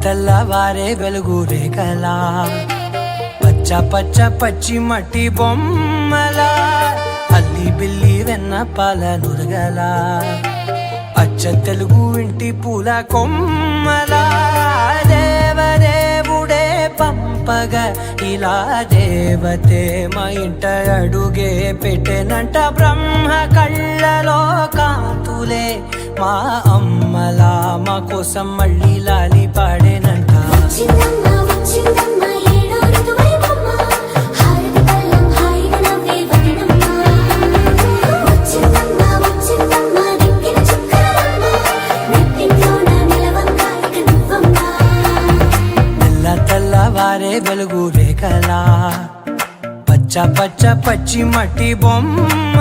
తెల్లవారే వెలుగు రేఖలా పచ్చ పచ్చ పచ్చి మట్టి బొమ్మలా అల్లి బిల్లి వెన్న పాల నురగలా అచ్చ తెలుగు ఇంటి పూల కొమ్మలా దేవదేవుడే పంపగ ఇలా దేవతే మా ఇంట అడుగే పెట్టెనంట బ్రహ్మ కళ్ళలో కాంతులే మా అమ్మలా మా కోసం మళ్ళీ లాలి పాడేనంట తెల్లవారే వెలుగు రేఖలా పచ్చ పచ్చ పచ్చి మట్టి బొమ్మ